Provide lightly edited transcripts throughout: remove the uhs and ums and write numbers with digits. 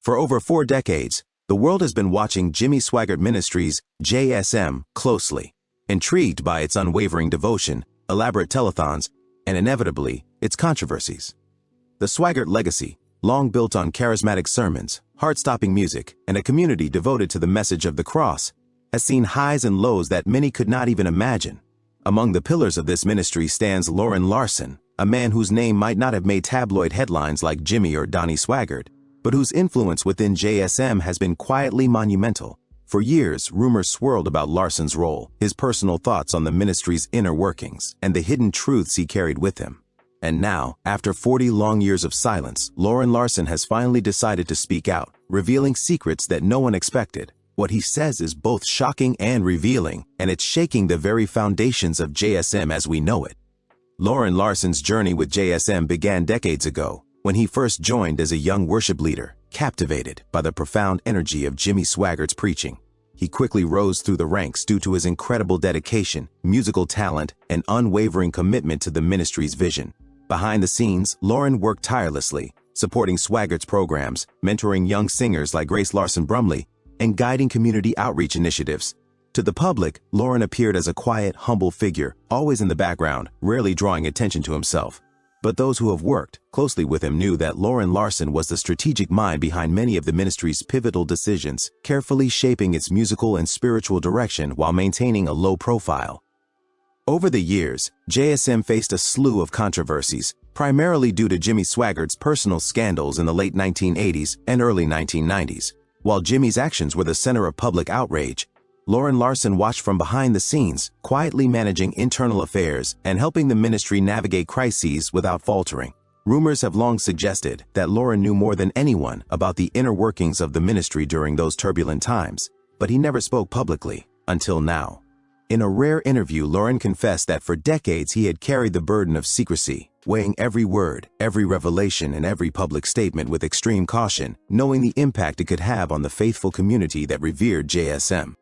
For over 4 decades, the world has been watching Jimmy Swaggart Ministries, JSM, closely, intrigued by its unwavering devotion, elaborate telethons, and inevitably, its controversies. The Swaggart legacy, long built on charismatic sermons, heart-stopping music, and a community devoted to the message of the cross, has seen highs and lows that many could not even imagine. Among the pillars of this ministry stands LARSON, a man whose name might not have made tabloid headlines like Jimmy or Donnie Swaggart, but whose influence within JSM has been quietly monumental. For years, rumors swirled about LARSON's role, his personal thoughts on the ministry's inner workings, and the hidden truths he carried with him. And now, after 40 long years of silence, LARSON has finally decided to speak out, revealing secrets that no one expected. What he says is both shocking and revealing, and it's shaking the very foundations of JSM as we know it. LARSON's journey with JSM began decades ago, when he first joined as a young worship leader, captivated by the profound energy of Jimmy Swaggart's preaching. He quickly rose through the ranks due to his incredible dedication, musical talent, and unwavering commitment to the ministry's vision. Behind the scenes, LOREN worked tirelessly, supporting Swaggart's programs, mentoring young singers like Grace Larson Brumley, and guiding community outreach initiatives. To the public, LOREN appeared as a quiet, humble figure, always in the background, rarely drawing attention to himself. But those who have worked closely with him knew that LARSON was the strategic mind behind many of the ministry's pivotal decisions, carefully shaping its musical and spiritual direction while maintaining a low profile. Over the years, JSM faced a slew of controversies, primarily due to Jimmy Swaggart's personal scandals in the late 1980s and early 1990s. While Jimmy's actions were the center of public outrage, LARSON watched from behind the scenes, quietly managing internal affairs and helping the ministry navigate crises without faltering. Rumors have long suggested that LOREN knew more than anyone about the inner workings of the ministry during those turbulent times, but he never spoke publicly, until now. In a rare interview, LOREN confessed that for decades he had carried the burden of secrecy, weighing every word, every revelation, and every public statement with extreme caution, knowing the impact it could have on the faithful community that revered JSM.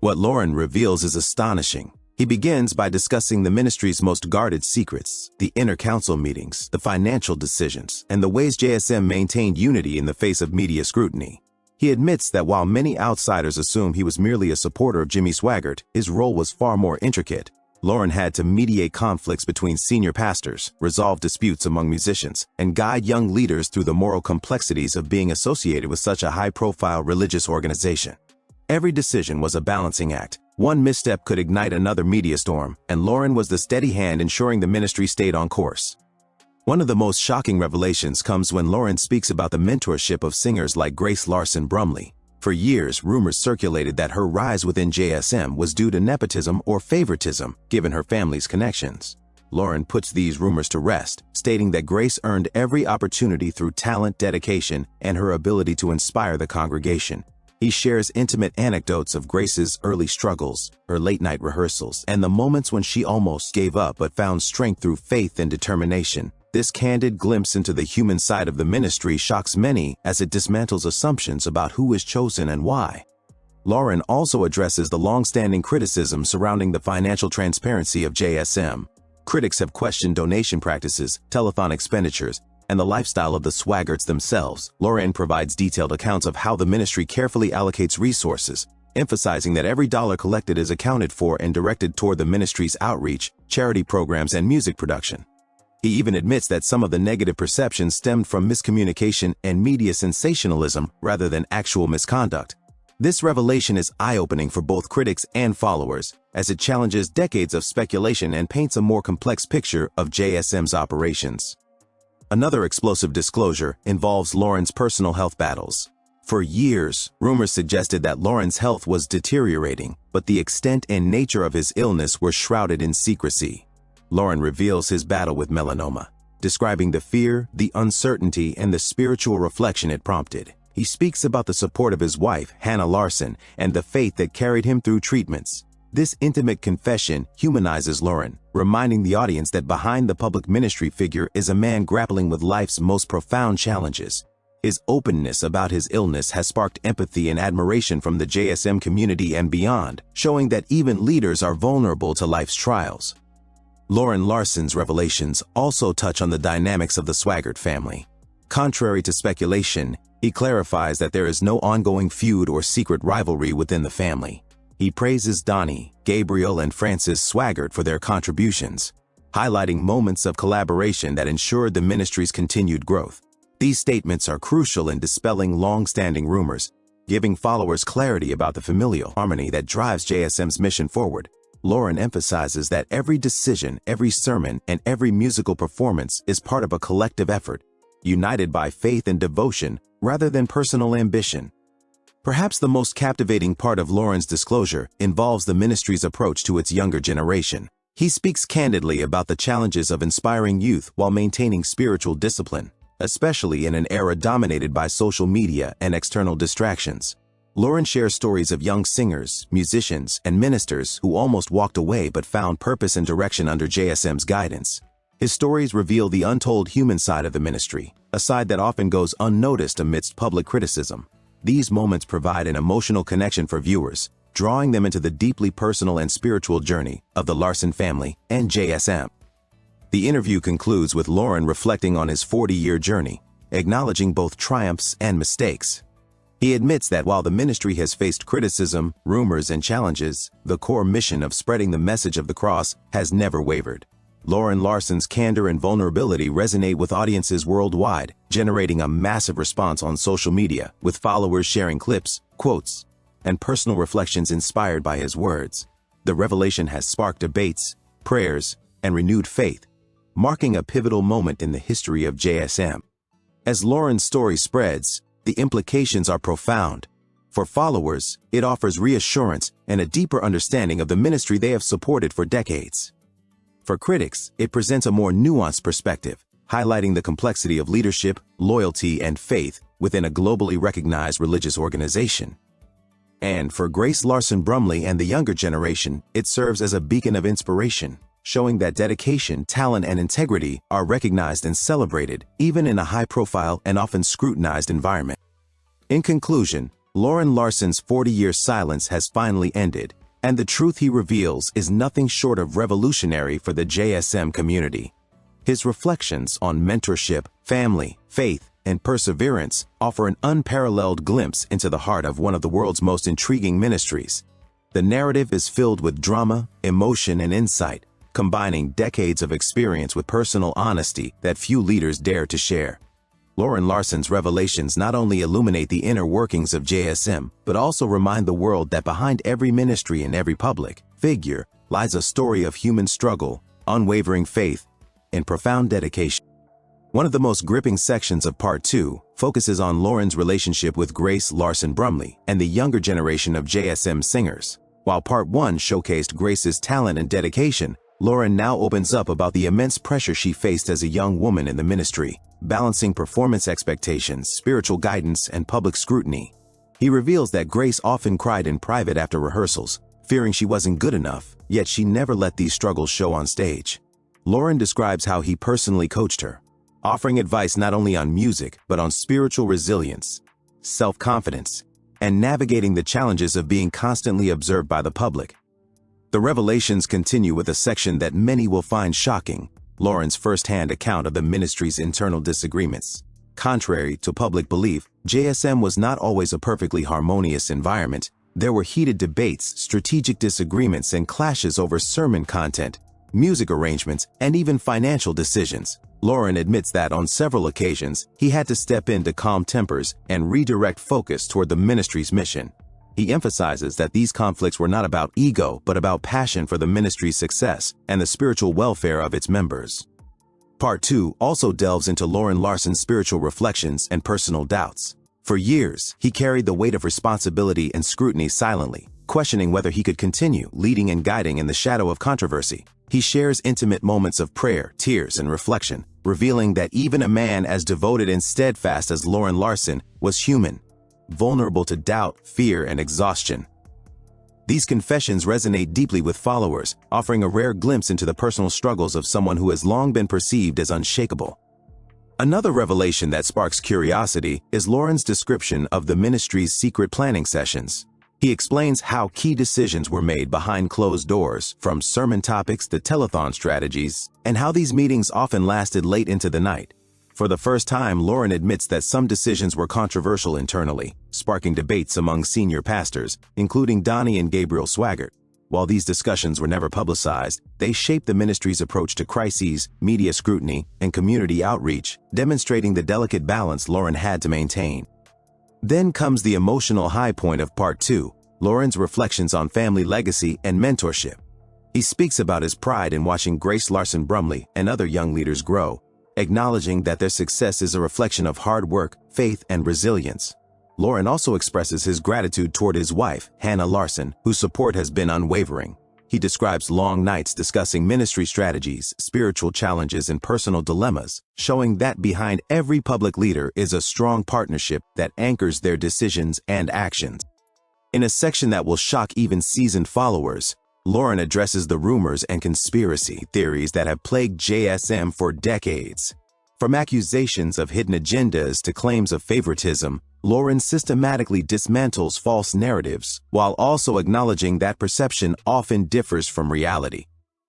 What LOREN reveals is astonishing. He begins by discussing the ministry's most guarded secrets, the inner council meetings, the financial decisions, and the ways JSM maintained unity in the face of media scrutiny. He admits that while many outsiders assume he was merely a supporter of Jimmy Swaggart, his role was far more intricate. LOREN had to mediate conflicts between senior pastors, resolve disputes among musicians, and guide young leaders through the moral complexities of being associated with such a high-profile religious organization. Every decision was a balancing act. One misstep could ignite another media storm, and LOREN was the steady hand ensuring the ministry stayed on course. One of the most shocking revelations comes when LOREN speaks about the mentorship of singers like Grace Larson Brumley. For years, rumors circulated that her rise within JSM was due to nepotism or favoritism, given her family's connections. LOREN puts these rumors to rest, stating that Grace earned every opportunity through talent, dedication, and her ability to inspire the congregation. He shares intimate anecdotes of Grace's early struggles, her late-night rehearsals, and the moments when she almost gave up but found strength through faith and determination. This candid glimpse into the human side of the ministry shocks many as it dismantles assumptions about who is chosen and why. LOREN also addresses the long-standing criticism surrounding the financial transparency of JSM. Critics have questioned donation practices, telethon expenditures, and the lifestyle of the Swaggarts themselves. LOREN provides detailed accounts of how the ministry carefully allocates resources, emphasizing that every dollar collected is accounted for and directed toward the ministry's outreach, charity programs, and music production. He even admits that some of the negative perceptions stemmed from miscommunication and media sensationalism rather than actual misconduct. This revelation is eye-opening for both critics and followers, as it challenges decades of speculation and paints a more complex picture of JSM's operations. Another explosive disclosure involves LOREN's personal health battles. For years, rumors suggested that LOREN's health was deteriorating, but the extent and nature of his illness were shrouded in secrecy. LOREN reveals his battle with melanoma, describing the fear, the uncertainty, and the spiritual reflection it prompted. He speaks about the support of his wife, Hannah Larson, and the faith that carried him through treatments. This intimate confession humanizes LOREN, reminding the audience that behind the public ministry figure is a man grappling with life's most profound challenges. His openness about his illness has sparked empathy and admiration from the JSM community and beyond, showing that even leaders are vulnerable to life's trials. LARSON's revelations also touch on the dynamics of the Swaggart family. Contrary to speculation, He clarifies that there is no ongoing feud or secret rivalry within the family. He praises Donnie, Gabriel, and Francis Swaggart for their contributions, highlighting moments of collaboration that ensured the ministry's continued growth. These statements are crucial in dispelling long-standing rumors, giving followers clarity about the familial harmony that drives JSM's mission forward. LOREN emphasizes that every decision, every sermon, and every musical performance is part of a collective effort, united by faith and devotion rather than personal ambition. Perhaps the most captivating part of LOREN's disclosure involves the ministry's approach to its younger generation. He speaks candidly about the challenges of inspiring youth while maintaining spiritual discipline, especially in an era dominated by social media and external distractions. LOREN shares stories of young singers, musicians, and ministers who almost walked away but found purpose and direction under JSM's guidance. His stories reveal the untold human side of the ministry, a side that often goes unnoticed amidst public criticism. These moments provide an emotional connection for viewers, drawing them into the deeply personal and spiritual journey of the LARSON family and JSM. The interview concludes with LOREN reflecting on his 40-year journey, acknowledging both triumphs and mistakes. He admits that while the ministry has faced criticism, rumors, and challenges, the core mission of spreading the message of the cross has never wavered. LOREN Larson's candor and vulnerability resonate with audiences worldwide, generating a massive response on social media, with followers sharing clips, quotes, and personal reflections inspired by his words. The revelation has sparked debates, prayers, and renewed faith, marking a pivotal moment in the history of JSM. As LOREN's story spreads, the implications are profound. For followers, it offers reassurance and a deeper understanding of the ministry they have supported for decades. For critics, it presents a more nuanced perspective, highlighting the complexity of leadership, loyalty, and faith within a globally recognized religious organization. And for Grace Larson Brumley and the younger generation, it serves as a beacon of inspiration, showing that dedication, talent, and integrity are recognized and celebrated, even in a high-profile and often scrutinized environment. In conclusion, LOREN Larson's 40-year silence has finally ended, and the truth he reveals is nothing short of revolutionary for the JSM community. His reflections on mentorship, family, faith, and perseverance offer an unparalleled glimpse into the heart of one of the world's most intriguing ministries. The narrative is filled with drama, emotion, and insight, combining decades of experience with personal honesty that few leaders dare to share. LOREN Larson's revelations not only illuminate the inner workings of JSM, but also remind the world that behind every ministry and every public figure lies a story of human struggle, unwavering faith, and profound dedication. One of the most gripping sections of Part 2 focuses on LOREN's relationship with Grace Larson Brumley and the younger generation of JSM singers. While Part 1 showcased Grace's talent and dedication, LOREN now opens up about the immense pressure she faced as a young woman in the ministry, balancing performance expectations, spiritual guidance, and public scrutiny. He reveals that Grace often cried in private after rehearsals, fearing she wasn't good enough, yet she never let these struggles show on stage. LOREN describes how he personally coached her, offering advice not only on music, but on spiritual resilience, self-confidence, and navigating the challenges of being constantly observed by the public. The revelations continue with a section that many will find shocking: LOREN's first-hand account of the ministry's internal disagreements. Contrary to public belief, JSM was not always a perfectly harmonious environment. There were heated debates, strategic disagreements, and clashes over sermon content, music arrangements, and even financial decisions. LOREN admits that on several occasions, he had to step in to calm tempers and redirect focus toward the ministry's mission. He emphasizes that these conflicts were not about ego, but about passion for the ministry's success and the spiritual welfare of its members. Part 2 also delves into LOREN Larson's spiritual reflections and personal doubts. For years, he carried the weight of responsibility and scrutiny silently, questioning whether he could continue leading and guiding in the shadow of controversy. He shares intimate moments of prayer, tears, and reflection, revealing that even a man as devoted and steadfast as LOREN Larson was human, vulnerable to doubt, fear, and exhaustion. These confessions resonate deeply with followers, offering a rare glimpse into the personal struggles of someone who has long been perceived as unshakable. Another revelation that sparks curiosity is LOREN's description of the ministry's secret planning sessions. He explains how key decisions were made behind closed doors, from sermon topics to telethon strategies, and how these meetings often lasted late into the night. For the first time, LOREN admits that some decisions were controversial internally, sparking debates among senior pastors, including Donnie and Gabriel Swaggart. While these discussions were never publicized, they shaped the ministry's approach to crises, media scrutiny, and community outreach, demonstrating the delicate balance LOREN had to maintain. Then comes the emotional high point of Part 2, LOREN's reflections on family legacy and mentorship. He speaks about his pride in watching Grace LARSON Brumley and other young leaders grow, acknowledging that their success is a reflection of hard work, faith, and resilience. LOREN also expresses his gratitude toward his wife, Hannah LARSON, whose support has been unwavering. He describes long nights discussing ministry strategies, spiritual challenges, and personal dilemmas, showing that behind every public leader is a strong partnership that anchors their decisions and actions. In a section that will shock even seasoned followers, LOREN addresses the rumors and conspiracy theories that have plagued JSM for decades. From accusations of hidden agendas to claims of favoritism, LOREN systematically dismantles false narratives, while also acknowledging that perception often differs from reality.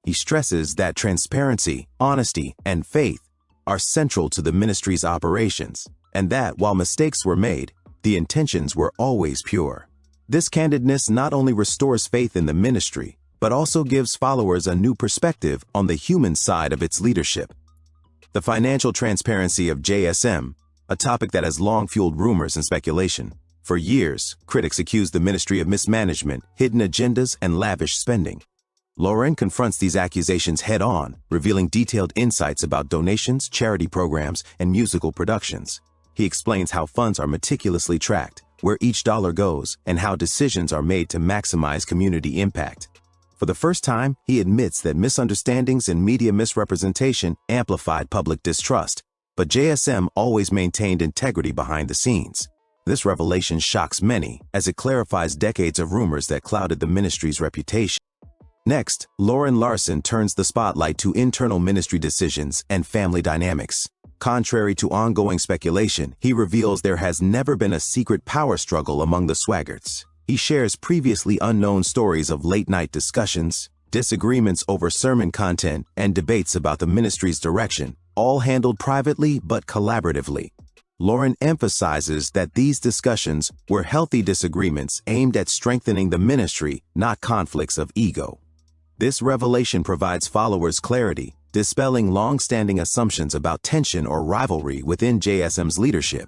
He stresses that transparency, honesty, and faith are central to the ministry's operations, and that while mistakes were made, the intentions were always pure. This candidness not only restores faith in the ministry, but also gives followers a new perspective on the human side of its leadership. The financial transparency of JSM, a topic that has long fueled rumors and speculation. For years, critics accused the ministry of mismanagement, hidden agendas, and lavish spending. LOREN confronts these accusations head-on, revealing detailed insights about donations, charity programs, and musical productions. He explains how funds are meticulously tracked, where each dollar goes, and how decisions are made to maximize community impact. For the first time, he admits that misunderstandings and media misrepresentation amplified public distrust, but JSM always maintained integrity behind the scenes. This revelation shocks many, as it clarifies decades of rumors that clouded the ministry's reputation. Next, LOREN LARSON turns the spotlight to internal ministry decisions and family dynamics. Contrary to ongoing speculation, he reveals there has never been a secret power struggle among the Swaggarts. He shares previously unknown stories of late-night discussions, disagreements over sermon content, and debates about the ministry's direction, all handled privately but collaboratively. LOREN emphasizes that these discussions were healthy disagreements aimed at strengthening the ministry, not conflicts of ego. This revelation provides followers clarity, dispelling long-standing assumptions about tension or rivalry within JSM's leadership.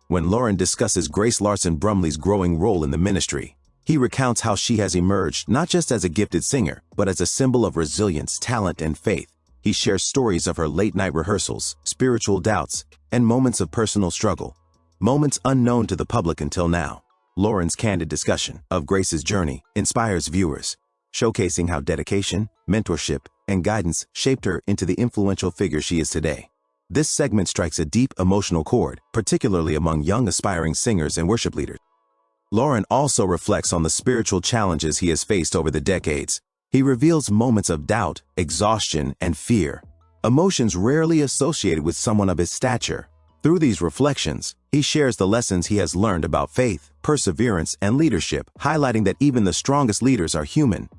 When LOREN discusses Grace LARSON Brumley's growing role in the ministry, he recounts how she has emerged not just as a gifted singer, but as a symbol of resilience, talent, and faith. He shares stories of her late-night rehearsals, spiritual doubts, and moments of personal struggle, moments unknown to the public until now. LOREN's candid discussion of Grace's journey inspires viewers, showcasing how dedication, mentorship, and guidance shaped her into the influential figure she is today. This segment strikes a deep emotional chord, particularly among young aspiring singers and worship leaders. LOREN also reflects on the spiritual challenges he has faced over the decades. He reveals moments of doubt, exhaustion, and fear, emotions rarely associated with someone of his stature. Through these reflections, he shares the lessons he has learned about faith, perseverance, and leadership, highlighting that even the strongest leaders are human,